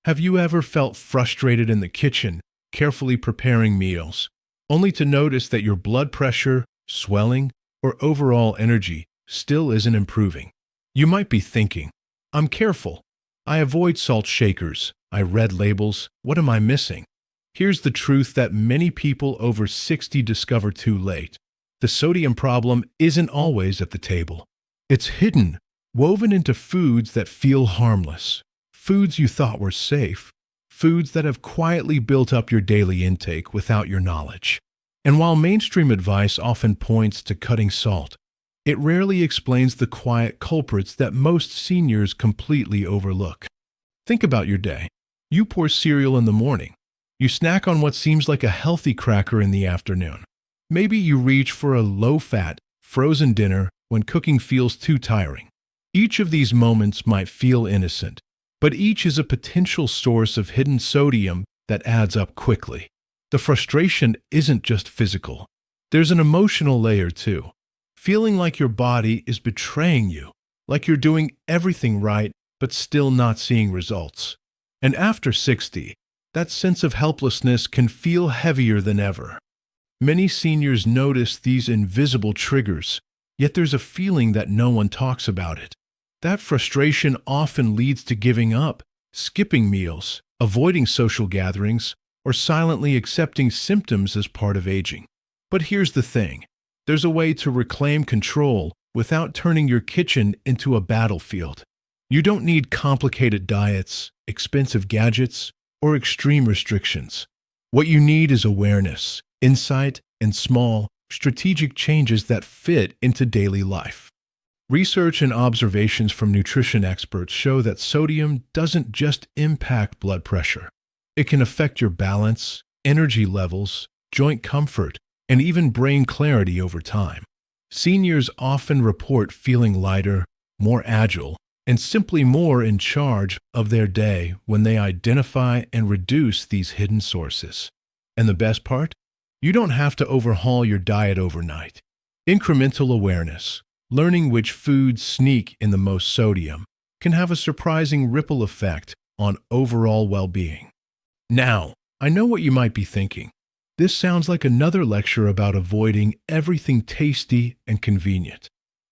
Have you ever felt frustrated in the kitchen, carefully preparing meals, only to notice that your blood pressure, swelling, or overall energy still isn't improving? You might be thinking, I'm careful. I avoid salt shakers. I read labels. What am I missing? Here's the truth that many people over 60 discover too late. The sodium problem isn't always at the table. It's hidden, woven into foods that feel harmless, foods you thought were safe, foods that have quietly built up your daily intake without your knowledge. And while mainstream advice often points to cutting salt, it rarely explains the quiet culprits that most seniors completely overlook. Think about your day. You pour cereal in the morning. You snack on what seems like a healthy cracker in the afternoon. Maybe you reach for a low-fat, frozen dinner when cooking feels too tiring. Each of these moments might feel innocent, but each is a potential source of hidden sodium that adds up quickly. The frustration isn't just physical. There's an emotional layer too. Feeling like your body is betraying you, like you're doing everything right but still not seeing results. And after 60, that sense of helplessness can feel heavier than ever. Many seniors notice these invisible triggers, yet there's a feeling that no one talks about it. That frustration often leads to giving up, skipping meals, avoiding social gatherings, or silently accepting symptoms as part of aging. But here's the thing. There's a way to reclaim control without turning your kitchen into a battlefield. You don't need complicated diets, expensive gadgets, or extreme restrictions. What you need is awareness, insight, and small, strategic changes that fit into daily life. Research and observations from nutrition experts show that sodium doesn't just impact blood pressure. It can affect your balance, energy levels, joint comfort, and even brain clarity over time. Seniors often report feeling lighter, more agile, and simply more in charge of their day when they identify and reduce these hidden sources. And the best part? You don't have to overhaul your diet overnight. Incremental awareness, learning which foods sneak in the most sodium, can have a surprising ripple effect on overall well-being. Now, I know what you might be thinking. This sounds like another lecture about avoiding everything tasty and convenient.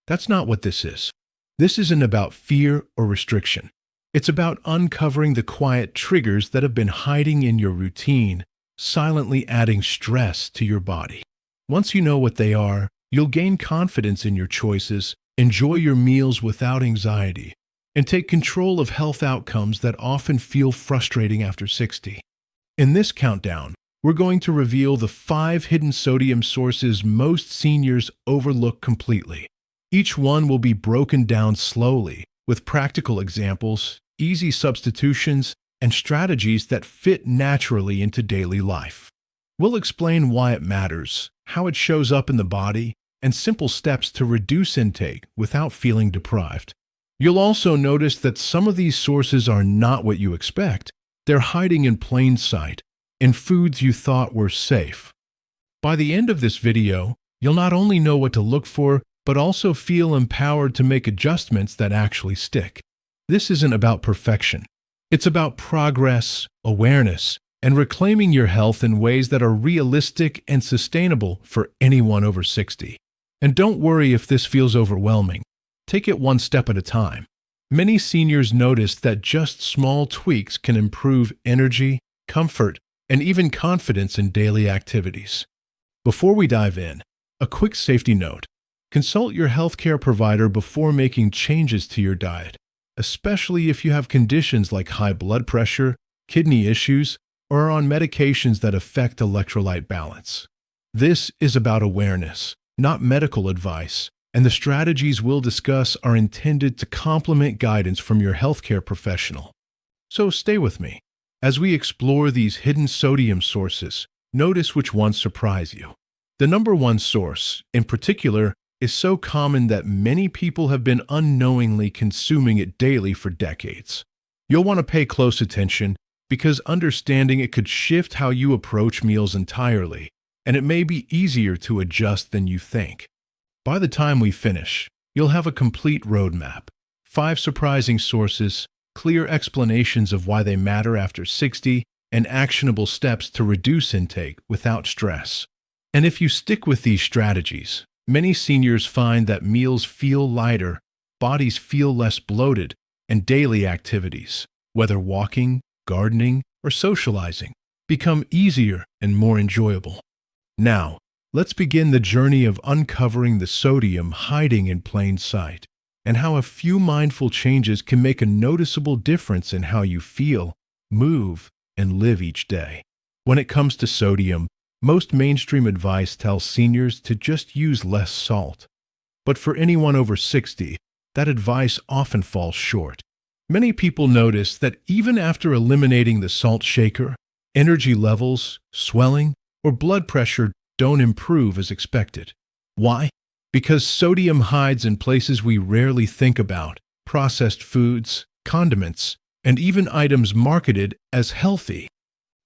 That's not what this is. This isn't about fear or restriction. It's about uncovering the quiet triggers that have been hiding in your routine, silently adding stress to your body. Once you know what they are, you'll gain confidence in your choices, enjoy your meals without anxiety, and take control of health outcomes that often feel frustrating after 60. In this countdown, we're going to reveal the 5 hidden sodium sources most seniors overlook completely. Each one will be broken down slowly, with practical examples, easy substitutions, and strategies that fit naturally into daily life. We'll explain why it matters, how it shows up in the body, and simple steps to reduce intake without feeling deprived. You'll also notice that some of these sources are not what you expect. They're hiding in plain sight, in foods you thought were safe. By the end of this video, you'll not only know what to look for, but also feel empowered to make adjustments that actually stick. This isn't about perfection. It's about progress, awareness, and reclaiming your health in ways that are realistic and sustainable for anyone over 60. And don't worry if this feels overwhelming. Take it one step at a time. Many seniors notice that just small tweaks can improve energy, comfort, and even confidence in daily activities. Before we dive in, a quick safety note. Consult your healthcare provider before making changes to your diet, especially if you have conditions like high blood pressure, kidney issues, or are on medications that affect electrolyte balance. This is about awareness, not medical advice, and the strategies we'll discuss are intended to complement guidance from your healthcare professional. So stay with me. As we explore these hidden sodium sources, notice which ones surprise you. The number one source, in particular, is so common that many people have been unknowingly consuming it daily for decades. You'll want to pay close attention because understanding it could shift how you approach meals entirely, and it may be easier to adjust than you think. By the time we finish, you'll have a complete roadmap, 5 surprising sources, clear explanations of why they matter after 60, and actionable steps to reduce intake without stress. And if you stick with these strategies, many seniors find that meals feel lighter, bodies feel less bloated, and daily activities, whether walking, gardening, or socializing, become easier and more enjoyable. Now, let's begin the journey of uncovering the sodium hiding in plain sight, and how a few mindful changes can make a noticeable difference in how you feel, move, and live each day. When it comes to sodium, most mainstream advice tells seniors to just use less salt. But for anyone over 60, that advice often falls short. Many people notice that even after eliminating the salt shaker, energy levels, swelling, or blood pressure don't improve as expected. Why? Because sodium hides in places we rarely think about: processed foods, condiments, and even items marketed as healthy.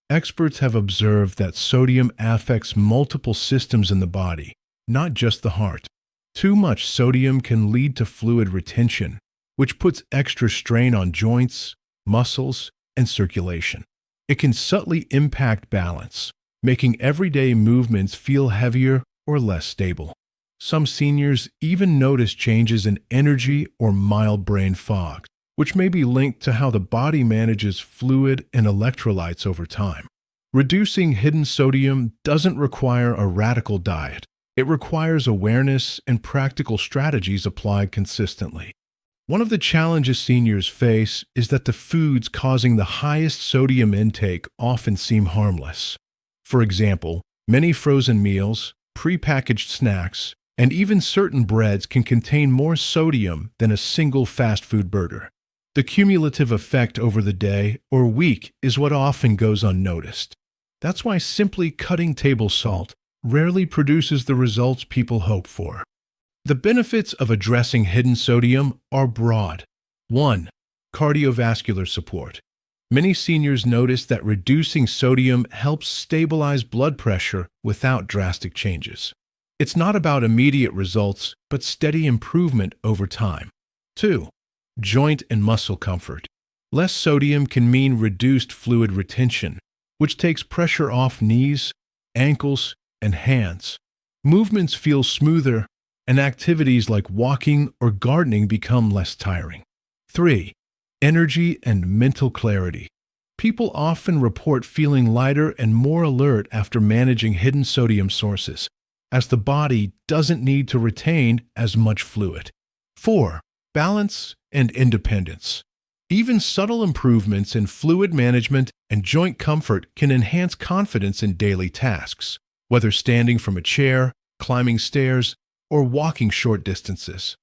Experts have observed that sodium affects multiple systems in the body, not just the heart. Too much sodium can lead to fluid retention, which puts extra strain on joints, muscles, and circulation. It can subtly impact balance, making everyday movements feel heavier or less stable. Some seniors even notice changes in energy or mild brain fog, which may be linked to how the body manages fluid and electrolytes over time. Reducing hidden sodium doesn't require a radical diet. It requires awareness and practical strategies applied consistently. One of the challenges seniors face is that the foods causing the highest sodium intake often seem harmless. For example, many frozen meals, prepackaged snacks, and even certain breads can contain more sodium than a single fast food burger. The cumulative effect over the day or week is what often goes unnoticed. That's why simply cutting table salt rarely produces the results people hope for. The benefits of addressing hidden sodium are broad. 1. Cardiovascular support. Many seniors notice that reducing sodium helps stabilize blood pressure without drastic changes. It's not about immediate results, but steady improvement over time. 2. Joint and muscle comfort. Less sodium can mean reduced fluid retention, which takes pressure off knees, ankles, and hands. Movements feel smoother, and activities like walking or gardening become less tiring. 3. Energy and mental clarity. People often report feeling lighter and more alert after managing hidden sodium sources, as the body doesn't need to retain as much fluid. 4. Balance and independence. Even subtle improvements in fluid management and joint comfort can enhance confidence in daily tasks, whether standing from a chair, climbing stairs, or walking short distances.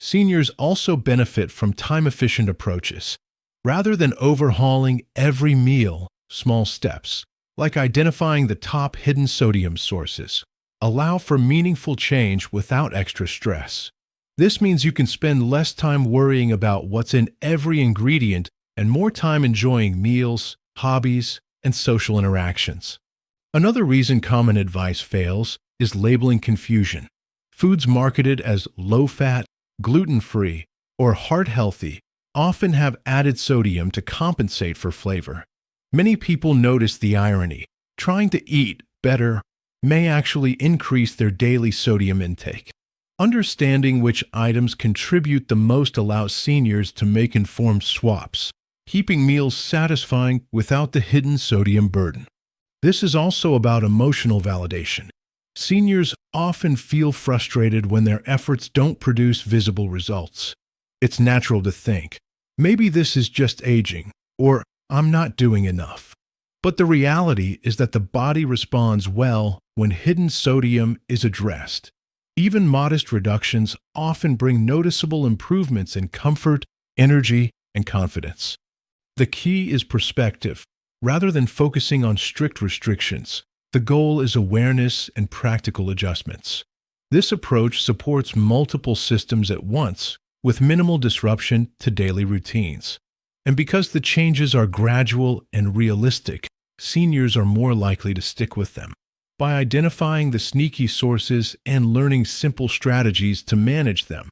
Seniors also benefit from time-efficient approaches. Rather than overhauling every meal, small steps, like identifying the top hidden sodium sources, allow for meaningful change without extra stress. This means you can spend less time worrying about what's in every ingredient and more time enjoying meals, hobbies, and social interactions. Another reason common advice fails is labeling confusion. Foods marketed as low-fat, gluten-free, or heart-healthy often have added sodium to compensate for flavor. Many people notice the irony. Trying to eat better may actually increase their daily sodium intake. Understanding which items contribute the most allows seniors to make informed swaps, keeping meals satisfying without the hidden sodium burden. This is also about emotional validation. Seniors often feel frustrated when their efforts don't produce visible results. It's natural to think, maybe this is just aging, or I'm not doing enough. But the reality is that the body responds well when hidden sodium is addressed. Even modest reductions often bring noticeable improvements in comfort, energy, and confidence. The key is perspective. Rather than focusing on strict restrictions, the goal is awareness and practical adjustments. This approach supports multiple systems at once, with minimal disruption to daily routines. And because the changes are gradual and realistic, seniors are more likely to stick with them. By identifying the sneaky sources and learning simple strategies to manage them,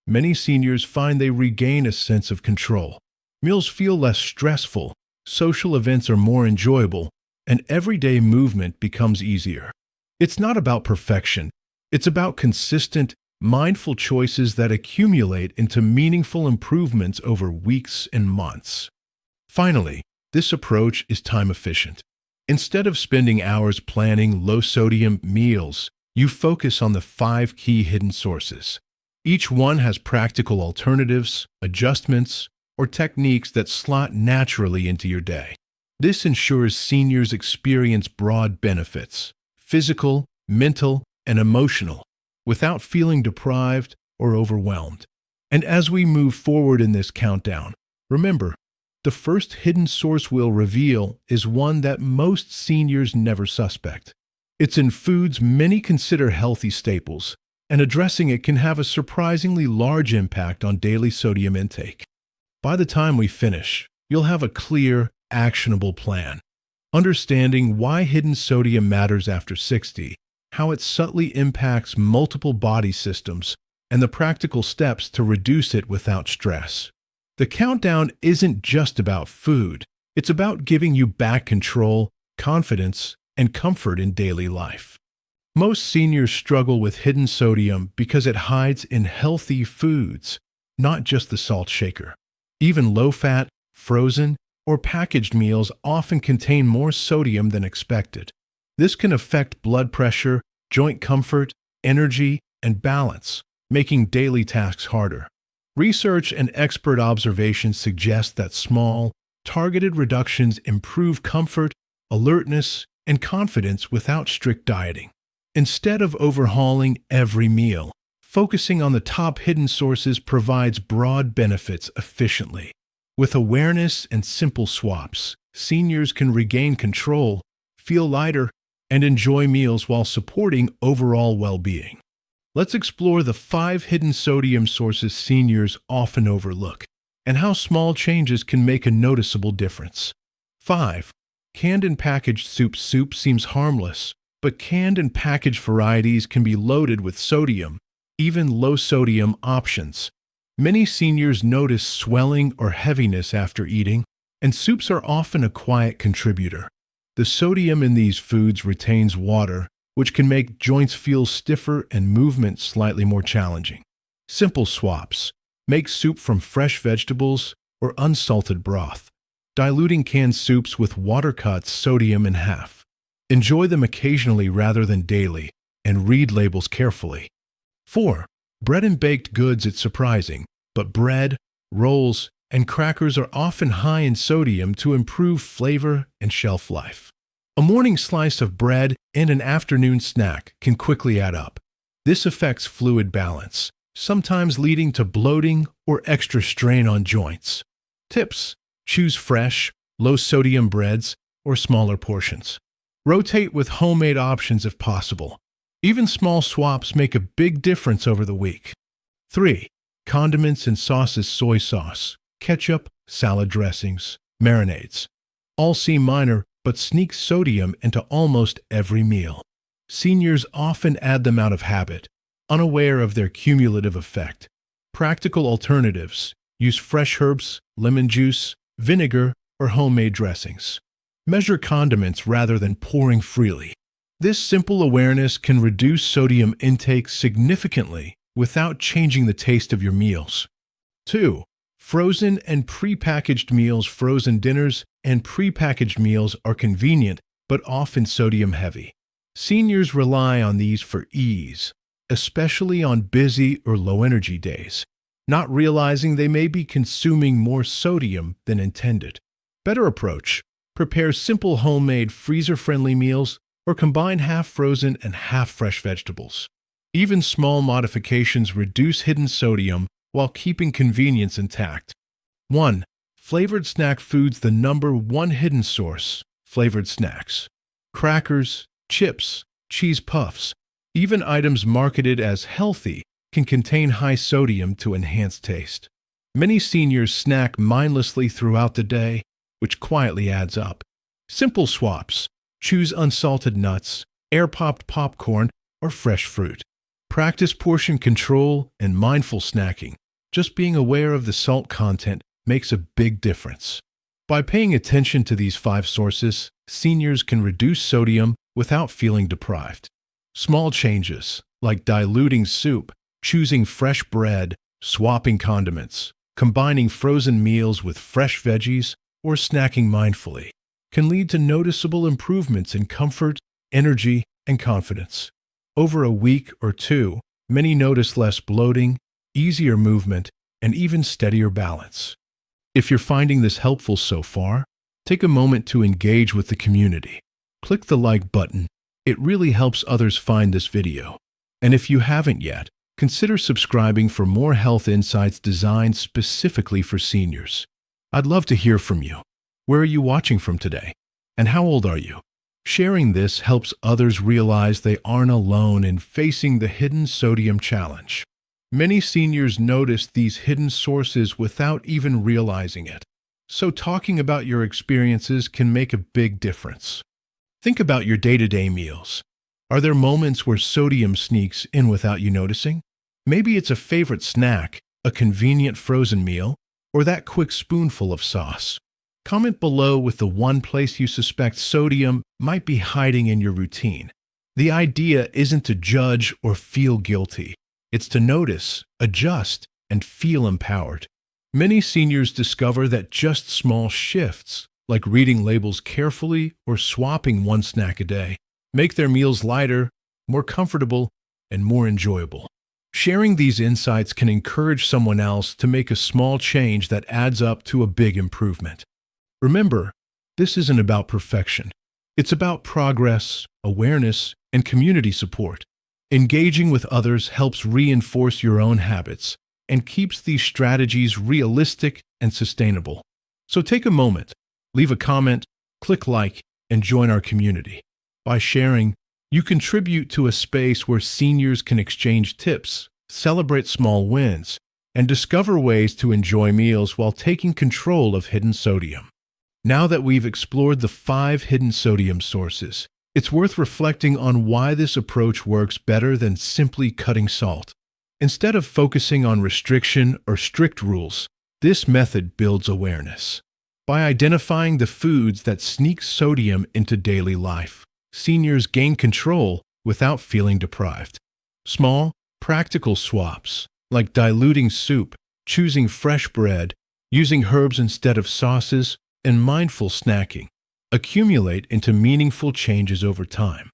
many seniors find they regain a sense of control. Meals feel less stressful, social events are more enjoyable, and everyday movement becomes easier. It's not about perfection. It's about consistent, mindful choices that accumulate into meaningful improvements over weeks and months. Finally, this approach is time efficient. Instead of spending hours planning low-sodium meals, you focus on the 5 key hidden sources. Each one has practical alternatives, adjustments, or techniques that slot naturally into your day. This ensures seniors experience broad benefits, physical, mental, and emotional, without feeling deprived or overwhelmed. And as we move forward in this countdown, remember, the first hidden source we'll reveal is one that most seniors never suspect. It's in foods many consider healthy staples, and addressing it can have a surprisingly large impact on daily sodium intake. By the time we finish, you'll have a clear, actionable plan. Understanding why hidden sodium matters after 60, how it subtly impacts multiple body systems, and the practical steps to reduce it without stress. The countdown isn't just about food. It's about giving you back control, confidence, and comfort in daily life. Most seniors struggle with hidden sodium because it hides in healthy foods, not just the salt shaker. Even low-fat, frozen, or packaged meals often contain more sodium than expected. This can affect blood pressure, joint comfort, energy, and balance, making daily tasks harder. Research and expert observations suggest that small, targeted reductions improve comfort, alertness, and confidence without strict dieting. Instead of overhauling every meal, focusing on the top hidden sources provides broad benefits efficiently. With awareness and simple swaps, seniors can regain control, feel lighter, and enjoy meals while supporting overall well-being. Let's explore the 5 hidden sodium sources seniors often overlook, and how small changes can make a noticeable difference. 5. Canned and packaged soup. Soup seems harmless, but canned and packaged varieties can be loaded with sodium, even low-sodium options. Many seniors notice swelling or heaviness after eating, and soups are often a quiet contributor. The sodium in these foods retains water, which can make joints feel stiffer and movement slightly more challenging. Simple swaps. Make soup from fresh vegetables or unsalted broth. Diluting canned soups with water cuts sodium in half. Enjoy them occasionally rather than daily, and read labels carefully. 4. Bread and baked goods. It's surprising, but bread, rolls, and crackers are often high in sodium to improve flavor and shelf life. A morning slice of bread and an afternoon snack can quickly add up. This affects fluid balance, sometimes leading to bloating or extra strain on joints. Tips: choose fresh, low-sodium breads or smaller portions. Rotate with homemade options if possible. Even small swaps make a big difference over the week. 3. Condiments and sauces. Soy sauce, ketchup, salad dressings, marinades. All seem minor, but sneak sodium into almost every meal. Seniors often add them out of habit, unaware of their cumulative effect. Practical alternatives: use fresh herbs, lemon juice, vinegar, or homemade dressings. Measure condiments rather than pouring freely. This simple awareness can reduce sodium intake significantly without changing the taste of your meals. 2. Frozen and prepackaged meals. Frozen dinners and prepackaged meals are convenient but often sodium heavy. Seniors rely on these for ease, especially on busy or low-energy days, not realizing they may be consuming more sodium than intended. Better approach: prepare simple homemade freezer-friendly meals or combine half frozen and half fresh vegetables. Even small modifications reduce hidden sodium while keeping convenience intact. 1. Flavored snack foods. The number 1 hidden source: flavored snacks. Crackers, chips, cheese puffs, even items marketed as healthy can contain high sodium to enhance taste. Many seniors snack mindlessly throughout the day, which quietly adds up. Simple swaps: choose unsalted nuts, air-popped popcorn, or fresh fruit. Practice portion control and mindful snacking. Just being aware of the salt content makes a big difference. By paying attention to these 5 sources, seniors can reduce sodium without feeling deprived. Small changes, like diluting soup, choosing fresh bread, swapping condiments, combining frozen meals with fresh veggies, or snacking mindfully, can lead to noticeable improvements in comfort, energy, and confidence. Over a week or 2, many notice less bloating, easier movement, and even steadier balance. If you're finding this helpful so far, take a moment to engage with the community. Click the like button. It really helps others find this video. And if you haven't yet, consider subscribing for more health insights designed specifically for seniors. I'd love to hear from you. Where are you watching from today? And how old are you? Sharing this helps others realize they aren't alone in facing the hidden sodium challenge. Many seniors notice these hidden sources without even realizing it. So talking about your experiences can make a big difference. Think about your day-to-day meals. Are there moments where sodium sneaks in without you noticing? Maybe it's a favorite snack, a convenient frozen meal, or that quick spoonful of sauce. Comment below with the one place you suspect sodium might be hiding in your routine. The idea isn't to judge or feel guilty. It's to notice, adjust, and feel empowered. Many seniors discover that just small shifts, like reading labels carefully or swapping one snack a day, make their meals lighter, more comfortable, and more enjoyable. Sharing these insights can encourage someone else to make a small change that adds up to a big improvement. Remember, this isn't about perfection. It's about progress, awareness, and community support. Engaging with others helps reinforce your own habits and keeps these strategies realistic and sustainable. So take a moment, leave a comment, click like, and join our community. By sharing, you contribute to a space where seniors can exchange tips, celebrate small wins, and discover ways to enjoy meals while taking control of hidden sodium. Now that we've explored the 5 hidden sodium sources, it's worth reflecting on why this approach works better than simply cutting salt. Instead of focusing on restriction or strict rules, this method builds awareness. By identifying the foods that sneak sodium into daily life, seniors gain control without feeling deprived. Small, practical swaps, like diluting soup, choosing fresh bread, using herbs instead of sauces, and mindful snacking, accumulate into meaningful changes over time.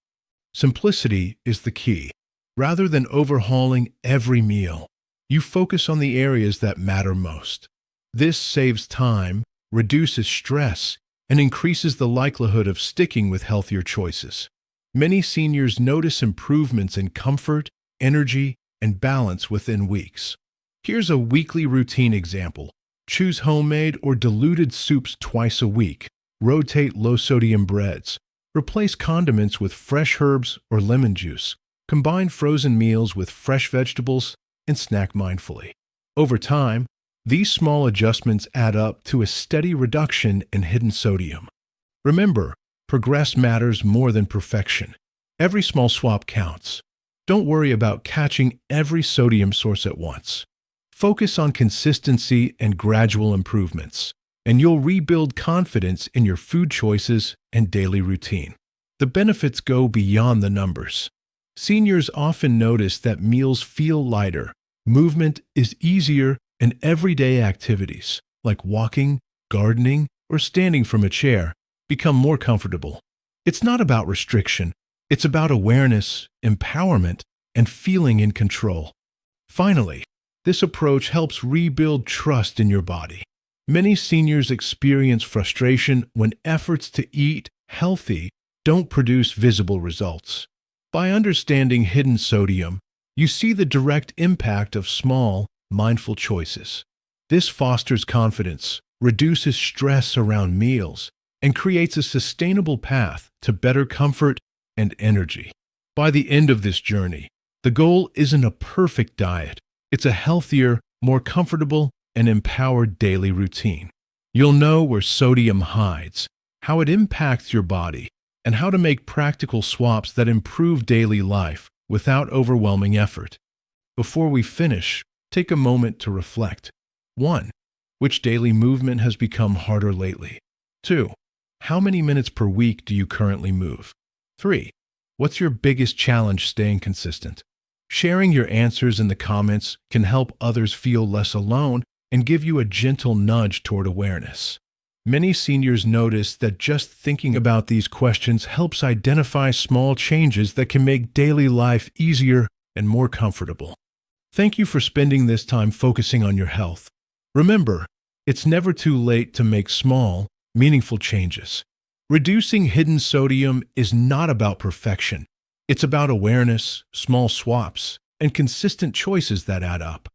Simplicity is the key. Rather than overhauling every meal, you focus on the areas that matter most. This saves time, reduces stress, and increases the likelihood of sticking with healthier choices. Many seniors notice improvements in comfort, energy, and balance within weeks. Here's a weekly routine example. Choose homemade or diluted soups twice a week. Rotate low-sodium breads. Replace condiments with fresh herbs or lemon juice. Combine frozen meals with fresh vegetables and snack mindfully. Over time, these small adjustments add up to a steady reduction in hidden sodium. Remember, progress matters more than perfection. Every small swap counts. Don't worry about catching every sodium source at once. Focus on consistency and gradual improvements, and you'll rebuild confidence in your food choices and daily routine. The benefits go beyond the numbers. Seniors often notice that meals feel lighter, movement is easier, and everyday activities, like walking, gardening, or standing from a chair, become more comfortable. It's not about restriction, it's about awareness, empowerment, and feeling in control. Finally, this approach helps rebuild trust in your body. Many seniors experience frustration when efforts to eat healthy don't produce visible results. By understanding hidden sodium, you see the direct impact of small, mindful choices. This fosters confidence, reduces stress around meals, and creates a sustainable path to better comfort and energy. By the end of this journey, the goal isn't a perfect diet. It's a healthier, more comfortable, and empowered daily routine. You'll know where sodium hides, how it impacts your body, and how to make practical swaps that improve daily life without overwhelming effort. Before we finish, take a moment to reflect. 1. Which daily movement has become harder lately? 2. How many minutes per week do you currently move? 3. What's your biggest challenge staying consistent? Sharing your answers in the comments can help others feel less alone and give you a gentle nudge toward awareness. Many seniors notice that just thinking about these questions helps identify small changes that can make daily life easier and more comfortable. Thank you for spending this time focusing on your health. Remember, it's never too late to make small, meaningful changes. Reducing hidden sodium is not about perfection. It's about awareness, small swaps, and consistent choices that add up.